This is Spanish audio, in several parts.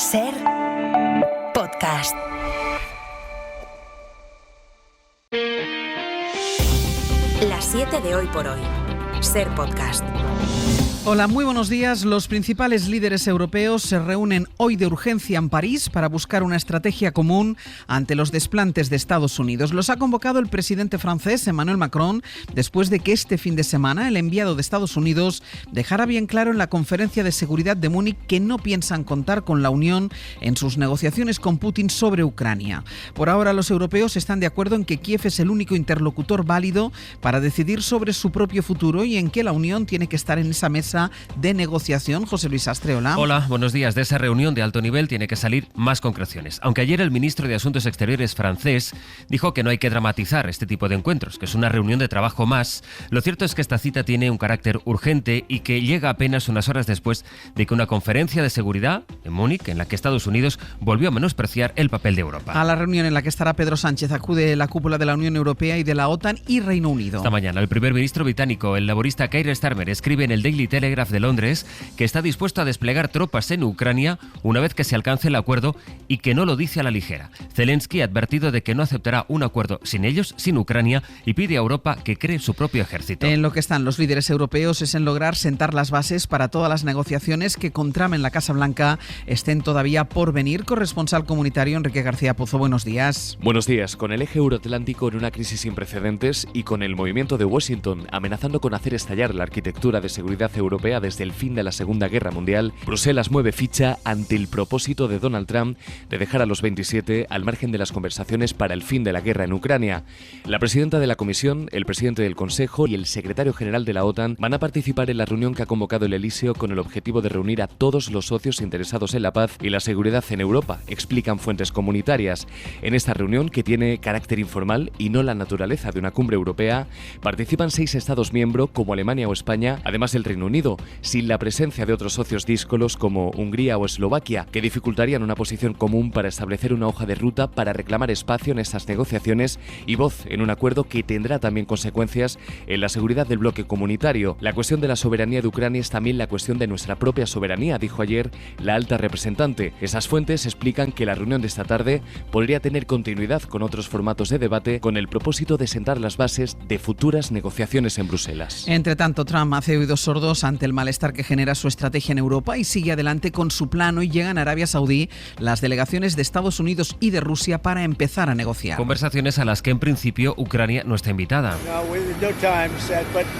Ser podcast. Las 7 de hoy por hoy. Ser podcast. Hola, muy buenos días. Los principales líderes europeos se reúnen hoy de urgencia en París para buscar una estrategia común ante los desplantes de Estados Unidos. Los ha convocado el presidente francés Emmanuel Macron después de que este fin de semana el enviado de Estados Unidos dejara bien claro en la conferencia de seguridad de Múnich que no piensan contar con la Unión en sus negociaciones con Putin sobre Ucrania. Por ahora los europeos están de acuerdo en que Kiev es el único interlocutor válido para decidir sobre su propio futuro y en que la Unión tiene que estar en esa mesa de negociación. José Luis Astre, hola. Hola, buenos días. De esa reunión de alto nivel tiene que salir más concreciones. Aunque ayer el ministro de Asuntos Exteriores francés dijo que no hay que dramatizar este tipo de encuentros, que es una reunión de trabajo más, lo cierto es que esta cita tiene un carácter urgente y que llega apenas unas horas después de que una conferencia de seguridad en Múnich, en la que Estados Unidos volvió a menospreciar el papel de Europa. A la reunión en la que estará Pedro Sánchez acude la cúpula de la Unión Europea y de la OTAN y Reino Unido. Esta mañana el primer ministro británico, el laborista Keir Starmer, escribe en el Daily Telegraph de Londres que está dispuesto a desplegar tropas en Ucrania una vez que se alcance el acuerdo y que no lo dice a la ligera. Zelensky ha advertido de que no aceptará un acuerdo sin ellos, sin Ucrania, y pide a Europa que cree su propio ejército. En lo que están los líderes europeos es en lograr sentar las bases para todas las negociaciones que con Trump en la Casa Blanca estén todavía por venir. Corresponsal comunitario Enrique García Pozo, buenos días. Buenos días. Con el eje euroatlántico en una crisis sin precedentes y con el movimiento de Washington amenazando con hacer estallar la arquitectura de seguridad europea desde el fin de la Segunda Guerra Mundial, Bruselas mueve ficha ante el propósito de Donald Trump de dejar a los 27 al margen de las conversaciones para el fin de la guerra en Ucrania. La presidenta de la Comisión, el presidente del Consejo y el secretario general de la OTAN van a participar en la reunión que ha convocado el Elíseo con el objetivo de reunir a todos los socios interesados en la paz y la seguridad en Europa, explican fuentes comunitarias. En esta reunión, que tiene carácter informal y no la naturaleza de una cumbre europea, participan 6 Estados miembros como Alemania o España, además del Reino Unido, sin la presencia de otros socios díscolos como Hungría o Eslovaquia, que dificultarían una posición común para establecer una hoja de ruta para reclamar espacio en estas negociaciones y voz en un acuerdo que tendrá también consecuencias en la seguridad del bloque comunitario. La cuestión de la soberanía de Ucrania es también la cuestión de nuestra propia soberanía, dijo ayer la alta representante. Esas fuentes explican que la reunión de esta tarde podría tener continuidad con otros formatos de debate con el propósito de sentar las bases de futuras negociaciones en Bruselas. Entre tanto, Trump hace oídos sordos ante el malestar que genera su estrategia en Europa y sigue adelante con su plano, y llegan a Arabia Saudí las delegaciones de Estados Unidos y de Rusia para empezar a negociar. Conversaciones a las que en principio Ucrania no está invitada.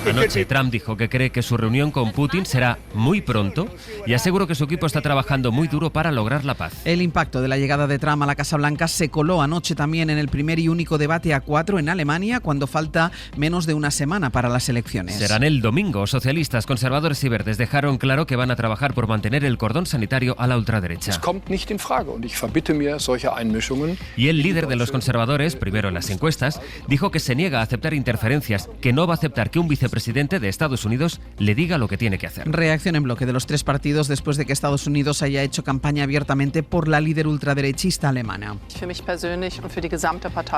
Anoche Trump dijo que cree que su reunión con Putin será muy pronto y aseguró que su equipo está trabajando muy duro para lograr la paz. El impacto de la llegada de Trump a la Casa Blanca se coló anoche también en el primer y único debate a 4 en Alemania, cuando falta menos de una semana para las elecciones. Serán el domingo. Socialistas, conservadores y verdes dejaron claro que van a trabajar por mantener el cordón sanitario a la ultraderecha. Y el líder de los conservadores, primero en las encuestas, dijo que se niega a aceptar interferencias, que no va a aceptar que un vicepresidente de Estados Unidos le diga lo que tiene que hacer. Reacción en bloque de los 3 partidos después de que Estados Unidos haya hecho campaña abiertamente por la líder ultraderechista alemana.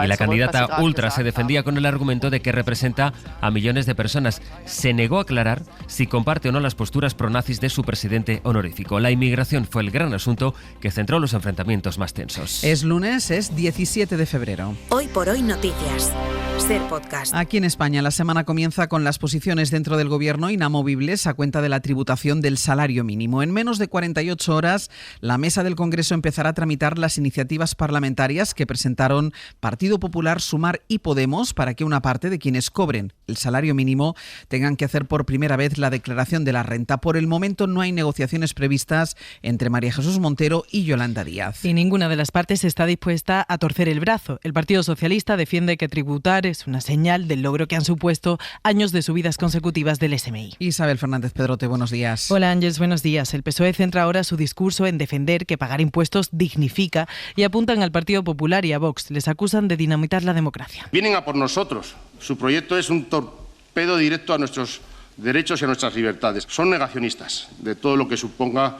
Y la candidata ultra se defendía con el argumento de que representa a millones de personas. Se negó a aclarar si comparte o no las posturas pronazis de su presidente honorífico. La inmigración fue el gran asunto que centró los enfrentamientos más tensos. Es lunes, es 17 de febrero. Hoy por hoy noticias. Ser podcast. Aquí en España la semana comienza con las posiciones dentro del gobierno inamovibles a cuenta de la tributación del salario mínimo. En menos de 48 horas, la mesa del Congreso empezará a tramitar las iniciativas parlamentarias que presentaron Partido Popular, Sumar y Podemos para que una parte de quienes cobren el salario mínimo tengan que hacer por primera vez la declaración de la renta. Por el momento no hay negociaciones previstas entre María Jesús Montero y Yolanda Díaz. Y ninguna de las partes está dispuesta a torcer el brazo. El Partido Socialista defiende que tributar es una señal del logro que han supuesto años de subidas consecutivas del SMI. Isabel Fernández Pedrote, buenos días. Hola Ángeles, buenos días. El PSOE centra ahora su discurso en defender que pagar impuestos dignifica y apuntan al Partido Popular y a Vox. Les acusan de dinamitar la democracia. Vienen a por nosotros. Su proyecto es un torpedo directo a nuestros derechos y a nuestras libertades. Son negacionistas de todo lo que suponga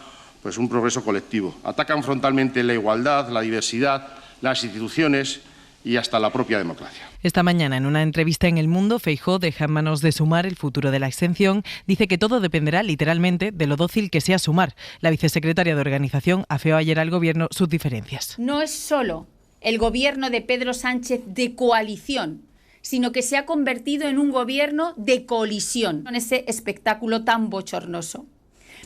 un progreso colectivo. Atacan frontalmente la igualdad, la diversidad, las instituciones y hasta la propia democracia. Esta mañana, en una entrevista en El Mundo, Feijóo deja en manos de Sumar el futuro de la exención. Dice que todo dependerá literalmente de lo dócil que sea Sumar. La vicesecretaria de Organización afeó ayer al Gobierno sus diferencias. No es solo el Gobierno de Pedro Sánchez de coalición, sino que se ha convertido en un Gobierno de colisión, con ese espectáculo tan bochornoso.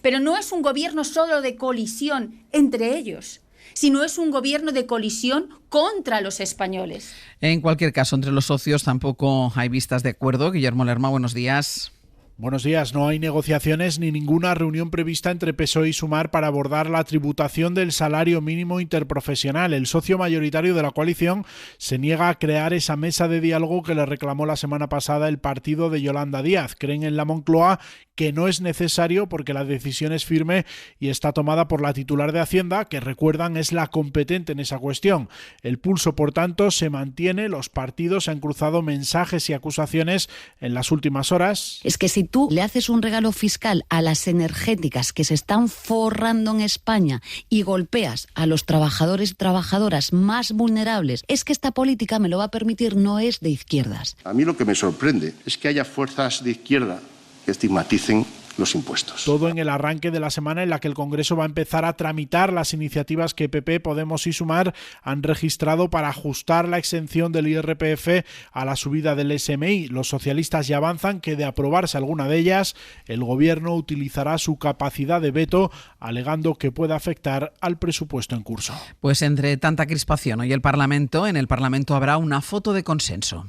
Pero no es un Gobierno solo de colisión entre ellos, sino es un Gobierno de colisión contra los españoles. En cualquier caso, entre los socios tampoco hay vistas de acuerdo. Guillermo Lerma, buenos días. Buenos días. No hay negociaciones ni ninguna reunión prevista entre PSOE y Sumar para abordar la tributación del salario mínimo interprofesional. El socio mayoritario de la coalición se niega a crear esa mesa de diálogo que le reclamó la semana pasada el partido de Yolanda Díaz. Creen en la Moncloa que no es necesario porque la decisión es firme y está tomada por la titular de Hacienda, que recuerdan es la competente en esa cuestión. El pulso, por tanto, se mantiene. Los partidos han cruzado mensajes y acusaciones en las últimas horas. Es que si tú le haces un regalo fiscal a las energéticas que se están forrando en España y golpeas a los trabajadores y trabajadoras más vulnerables, es que esta política me lo va a permitir, no es de izquierdas. A mí lo que me sorprende es que haya fuerzas de izquierda que estigmaticen los impuestos. Todo en el arranque de la semana en la que el Congreso va a empezar a tramitar las iniciativas que PP, Podemos y Sumar han registrado para ajustar la exención del IRPF a la subida del SMI. Los socialistas ya avanzan que, de aprobarse alguna de ellas, el Gobierno utilizará su capacidad de veto, alegando que puede afectar al presupuesto en curso. Pues entre tanta crispación hoy en el Parlamento habrá una foto de consenso.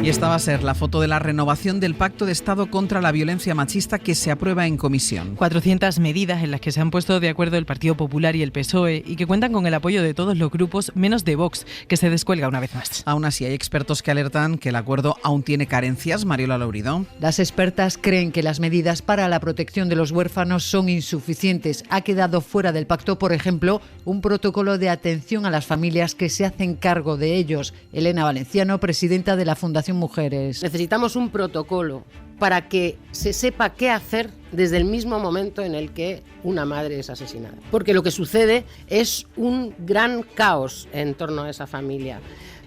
Y esta va a ser la foto de la renovación del Pacto de Estado contra la violencia machista que se aprueba en comisión. 400 medidas en las que se han puesto de acuerdo el Partido Popular y el PSOE y que cuentan con el apoyo de todos los grupos, menos de Vox, que se descuelga una vez más. Aún así, hay expertos que alertan que el acuerdo aún tiene carencias. Mariola Laurido. Las expertas creen que las medidas para la protección de los huérfanos son insuficientes. Ha quedado fuera del pacto, por ejemplo, un protocolo de atención a las familias que se hacen cargo de ellos. Elena Valenciano, presidenta de la Fundación Mujeres. Necesitamos un protocolo para que se sepa qué hacer desde el mismo momento en el que una madre es asesinada. Porque lo que sucede es un gran caos en torno a esa familia.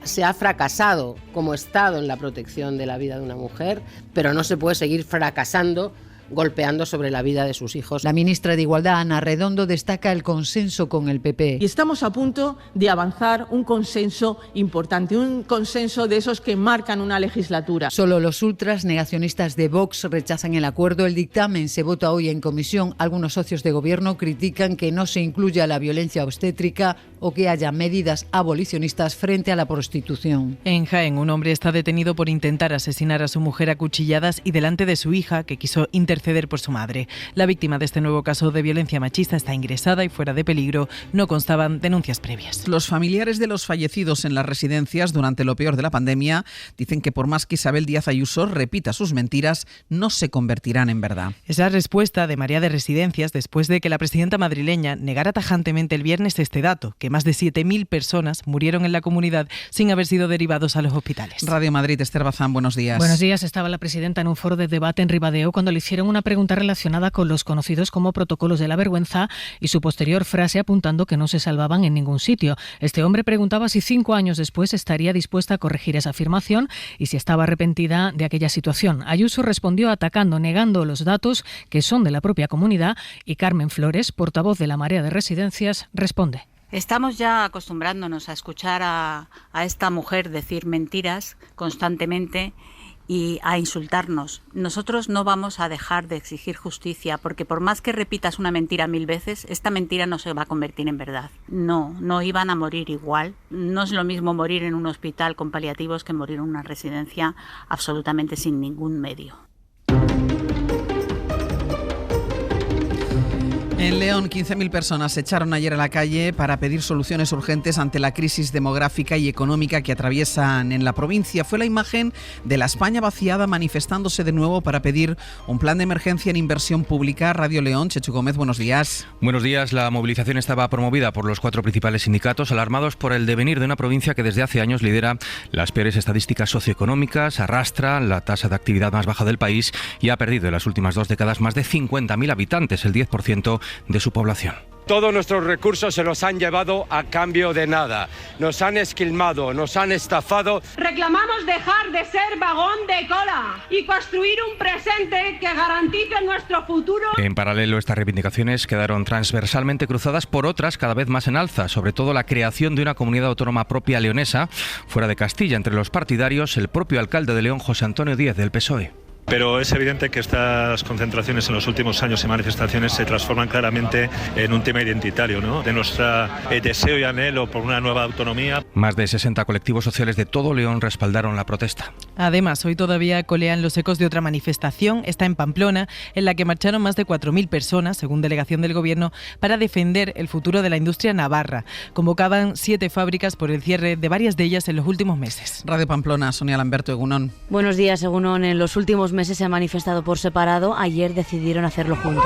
Se ha fracasado como Estado en la protección de la vida de una mujer, pero no se puede seguir fracasando golpeando sobre la vida de sus hijos. La ministra de Igualdad, Ana Redondo, destaca el consenso con el PP. Y estamos a punto de avanzar un consenso importante, un consenso de esos que marcan una legislatura. Solo los ultras negacionistas de Vox rechazan el acuerdo. El dictamen se vota hoy en comisión. Algunos socios de gobierno critican que no se incluya la violencia obstétrica o que haya medidas abolicionistas frente a la prostitución. En Jaén, un hombre está detenido por intentar asesinar a su mujer a cuchilladas y delante de su hija, que quiso interceder por su madre. La víctima de este nuevo caso de violencia machista está ingresada y fuera de peligro. No constaban denuncias previas. Los familiares de los fallecidos en las residencias durante lo peor de la pandemia dicen que por más que Isabel Díaz Ayuso repita sus mentiras, no se convertirán en verdad. Esa respuesta de María de Residencias después de que la presidenta madrileña negara tajantemente el viernes este dato, que más de 7.000 personas murieron en la comunidad sin haber sido derivados a los hospitales. Radio Madrid, Esther Bazán, buenos días. Buenos días. Estaba la presidenta en un foro de debate en Ribadeo cuando le hicieron una pregunta relacionada con los conocidos como protocolos de la vergüenza y su posterior frase apuntando que no se salvaban en ningún sitio. Este hombre preguntaba si 5 años después estaría dispuesta a corregir esa afirmación y si estaba arrepentida de aquella situación. Ayuso respondió atacando, negando los datos que son de la propia comunidad y Carmen Flores, portavoz de la Marea de Residencias, responde. Estamos ya acostumbrándonos a escuchar a esta mujer decir mentiras constantemente y a insultarnos. Nosotros no vamos a dejar de exigir justicia porque por más que repitas una mentira 1000 veces, esta mentira no se va a convertir en verdad. No iban a morir igual. No es lo mismo morir en un hospital con paliativos que morir en una residencia absolutamente sin ningún medio. En León, 15.000 personas se echaron ayer a la calle para pedir soluciones urgentes ante la crisis demográfica y económica que atraviesan en la provincia. Fue la imagen de la España vaciada manifestándose de nuevo para pedir un plan de emergencia en inversión pública. Radio León, Chechu Gómez, buenos días. Buenos días. La movilización estaba promovida por los 4 principales sindicatos, alarmados por el devenir de una provincia que desde hace años lidera las peores estadísticas socioeconómicas, arrastra la tasa de actividad más baja del país y ha perdido en las últimas 2 décadas más de 50.000 habitantes, el 10% de su población. Todos nuestros recursos se los han llevado a cambio de nada. Nos han esquilmado, nos han estafado. Reclamamos dejar de ser vagón de cola y construir un presente que garantice nuestro futuro. En paralelo, estas reivindicaciones quedaron transversalmente cruzadas por otras cada vez más en alza, sobre todo la creación de una comunidad autónoma propia leonesa, fuera de Castilla. Entre los partidarios, el propio alcalde de León, José Antonio Díez, del PSOE. Pero es evidente que estas concentraciones en los últimos años y manifestaciones se transforman claramente en un tema identitario, ¿no? De nuestro deseo y anhelo por una nueva autonomía. Más de 60 colectivos sociales de todo León respaldaron la protesta. Además, hoy todavía colean los ecos de otra manifestación, está en Pamplona, en la que marcharon más de 4.000 personas, según delegación del Gobierno, para defender el futuro de la industria navarra. Convocaban 7 fábricas por el cierre de varias de ellas en los últimos meses. Radio Pamplona, Sonia Lamberto, Egunon. Buenos días, Egunon. En los últimos meses se han manifestado por separado. Ayer decidieron hacerlo juntos.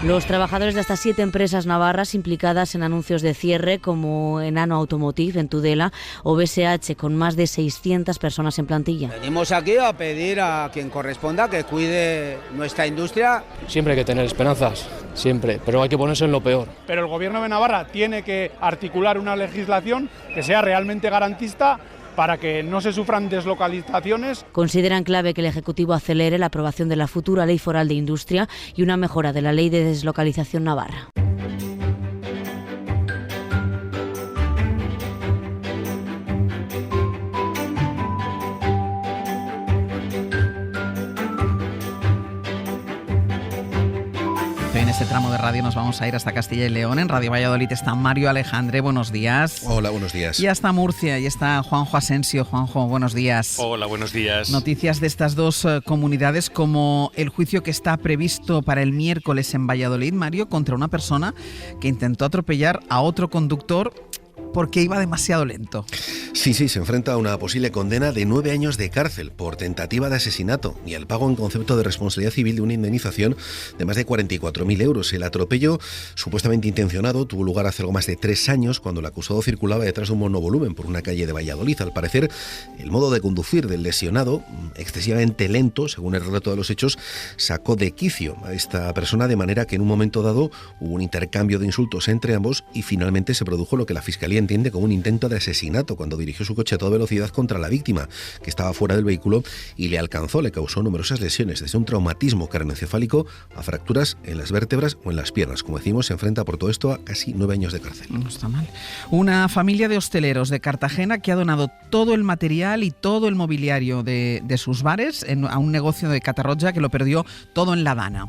Los trabajadores de hasta 7 empresas navarras implicadas en anuncios de cierre como Enano Automotive en Tudela o BSH con más de 600 personas en plantilla. Venimos aquí a pedir a quien corresponda que cuide nuestra industria. Siempre hay que tener esperanzas, siempre, pero hay que ponerse en lo peor. Pero el Gobierno de Navarra tiene que articular una legislación que sea realmente garantista para que no se sufran deslocalizaciones. Consideran clave que el Ejecutivo acelere la aprobación de la futura Ley Foral de Industria y una mejora de la Ley de Deslocalización navarra. En este tramo de radio nos vamos a ir hasta Castilla y León. En Radio Valladolid está Mario Alejandre, buenos días. Hola, buenos días. Y hasta Murcia, y está Juanjo Asensio. Juanjo, buenos días. Hola, buenos días. Noticias de estas dos comunidades, como el juicio que está previsto para el miércoles en Valladolid, Mario, contra una persona que intentó atropellar a otro conductor porque iba demasiado lento. Sí, se enfrenta a una posible condena de 9 años de cárcel por tentativa de asesinato y al pago en concepto de responsabilidad civil de una indemnización de más de 44.000 euros. El atropello, supuestamente intencionado, tuvo lugar hace algo más de 3 años, cuando el acusado circulaba detrás de un monovolumen por una calle de Valladolid. Al parecer, el modo de conducir del lesionado, excesivamente lento, según el relato de los hechos, sacó de quicio a esta persona, de manera que en un momento dado hubo un intercambio de insultos entre ambos y finalmente se produjo lo que la Fiscalía entiende como un intento de asesinato, cuando dirigió su coche a toda velocidad contra la víctima, que estaba fuera del vehículo, y le alcanzó, le causó numerosas lesiones, desde un traumatismo craneoencefálico a fracturas en las vértebras o en las piernas. Como decimos, se enfrenta por todo esto a casi 9 años de cárcel. No está mal. Una familia de hosteleros de Cartagena que ha donado todo el material y todo el mobiliario de sus bares a un negocio de Catarroja que lo perdió todo en La Dana.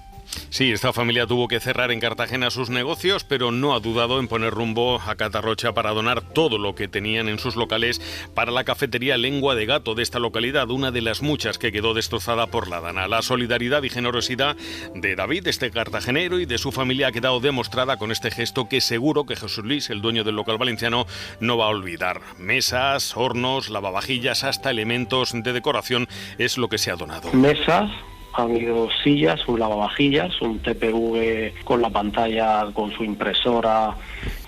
Sí, esta familia tuvo que cerrar en Cartagena sus negocios, pero no ha dudado en poner rumbo a Catarroja para donar todo lo que tenían en sus locales para la cafetería Lengua de Gato de esta localidad, una de las muchas que quedó destrozada por la Dana. La solidaridad y generosidad de David, este cartagenero, y de su familia ha quedado demostrada con este gesto que seguro que Jesús Luis, el dueño del local valenciano, no va a olvidar. Mesas, hornos, lavavajillas, hasta elementos de decoración es lo que se ha donado. Mesas. Han habido sillas, un lavavajillas, un TPV con la pantalla, con su impresora,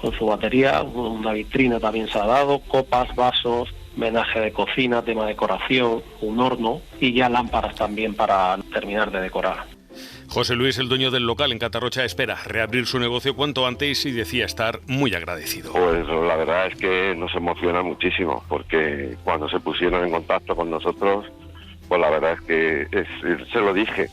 con su batería, una vitrina también se ha dado, copas, vasos, menaje de cocina, tema de decoración, un horno y ya lámparas también para terminar de decorar. José Luis, el dueño del local en Catarroja, espera reabrir su negocio cuanto antes y decía estar muy agradecido. Pues la verdad es que nos emociona muchísimo, porque cuando se pusieron en contacto con nosotros, pues la verdad es que se lo dije,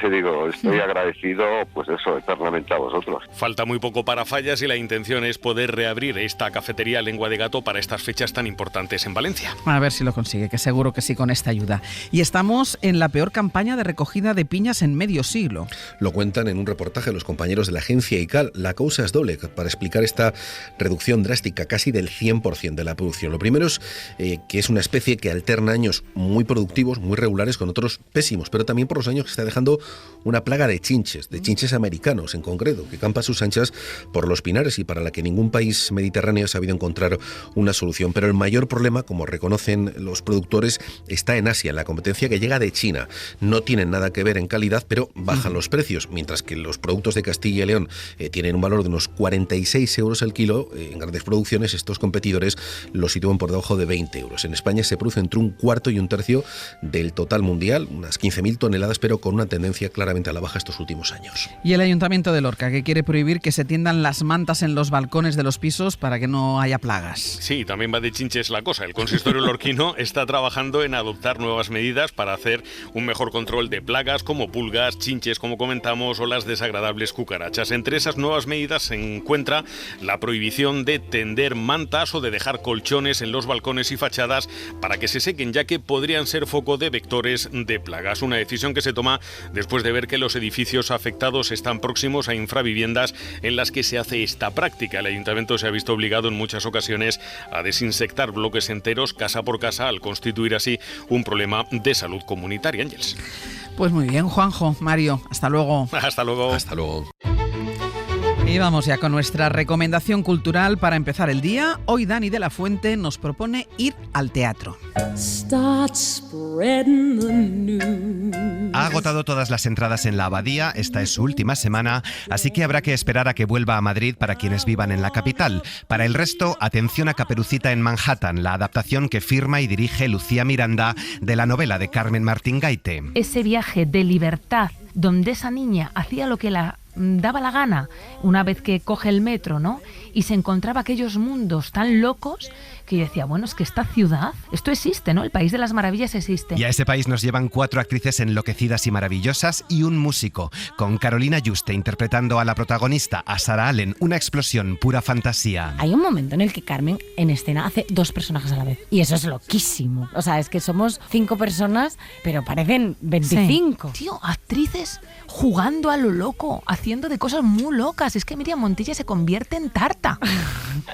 digo, estoy agradecido, pues eso, eternamente a vosotros. Falta muy poco para Fallas y la intención es poder reabrir esta cafetería Lengua de Gato para estas fechas tan importantes en Valencia. A ver si lo consigue, que seguro que sí con esta ayuda. Y estamos en la peor campaña de recogida de piñas en medio siglo. Lo cuentan en un reportaje los compañeros de la agencia ICAL. La causa es doble para explicar esta reducción drástica, casi del 100% de la producción. Lo primero es que es una especie que alterna años muy productivos, muy regulares, con otros pésimos, pero también por los años que está dejando una plaga de chinches americanos en concreto, que campa a sus anchas por los pinares y para la que ningún país mediterráneo ha sabido encontrar una solución. Pero el mayor problema, como reconocen los productores, está en Asia, en la competencia que llega de China. No tienen nada que ver en calidad, pero bajan los precios, mientras que los productos de Castilla y León tienen un valor de unos 46 euros el kilo. En grandes producciones estos competidores los sitúan por debajo de 20 euros. En España se produce entre un cuarto y un tercio del total mundial, unas 15.000 toneladas, pero con una tendencia claramente a la baja estos últimos años. Y el Ayuntamiento de Lorca, que quiere prohibir que se tiendan las mantas en los balcones de los pisos para que no haya plagas. Sí, también va de chinches la cosa. El consistorio lorquino está trabajando en adoptar nuevas medidas para hacer un mejor control de plagas como pulgas, chinches, como comentamos, o las desagradables cucarachas. Entre esas nuevas medidas se encuentra la prohibición de tender mantas o de dejar colchones en los balcones y fachadas para que se sequen, ya que podrían ser foco de vectores de plagas. Una decisión que se toma después de ver que los edificios afectados están próximos a infraviviendas en las que se hace esta práctica. El ayuntamiento se ha visto obligado en muchas ocasiones a desinsectar bloques enteros casa por casa, al constituir así un problema de salud comunitaria. Ángels. Pues muy bien, Juanjo, Mario, hasta luego. Hasta luego. Hasta luego. Y vamos ya con nuestra recomendación cultural para empezar el día. Hoy Dani de la Fuente nos propone ir al teatro. Ha agotado todas las entradas en la Abadía, esta es su última semana, así que habrá que esperar a que vuelva a Madrid para quienes vivan en la capital. Para el resto, atención a Caperucita en Manhattan, la adaptación que firma y dirige Lucía Miranda de la novela de Carmen Martín Gaite. Ese viaje de libertad donde esa niña hacía lo que la daba la gana una vez que coge el metro, ¿no? Y se encontraba aquellos mundos tan locos que yo decía, bueno, es que esta ciudad, esto existe, ¿no? El País de las Maravillas existe. Y a ese país nos llevan 4 actrices enloquecidas y maravillosas y un músico, con Carolina Juste interpretando a la protagonista, a Sarah Allen, una explosión, pura fantasía. Hay un momento en el que Carmen en escena hace 2 personajes a la vez. Y eso es loquísimo. O sea, es que somos 5 personas, pero parecen 25. Sí. Tío, actrices jugando a lo loco, haciendo de cosas muy locas. Es que Miriam Montilla se convierte en Tarta.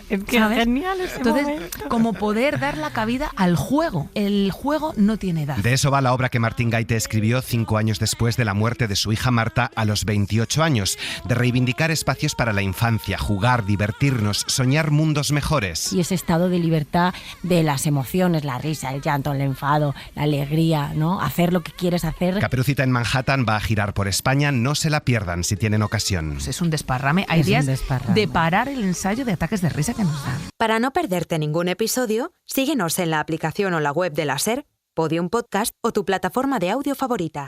Es que ¿sabes? Genial ese Entonces, momento. Como poder dar la cabida al juego. El juego no tiene edad. De eso va la obra que Martín Gaite escribió 5 años después de la muerte de su hija Marta a los 28 años, de reivindicar espacios para la infancia, jugar, divertirnos, soñar mundos mejores. Y ese estado de libertad de las emociones, la risa, el llanto, el enfado, la alegría, ¿no? Hacer lo que quieres hacer. Caperucita en Manhattan va a girar por España, no se la pierdan si tienen ocasión. Pues es un desparrame. Hay días de parar el ensayo de ataques de risa que nos dan. Para no perderte ningún episodio, síguenos en la aplicación o la web de la SER, Podium Podcast o tu plataforma de audio favorita.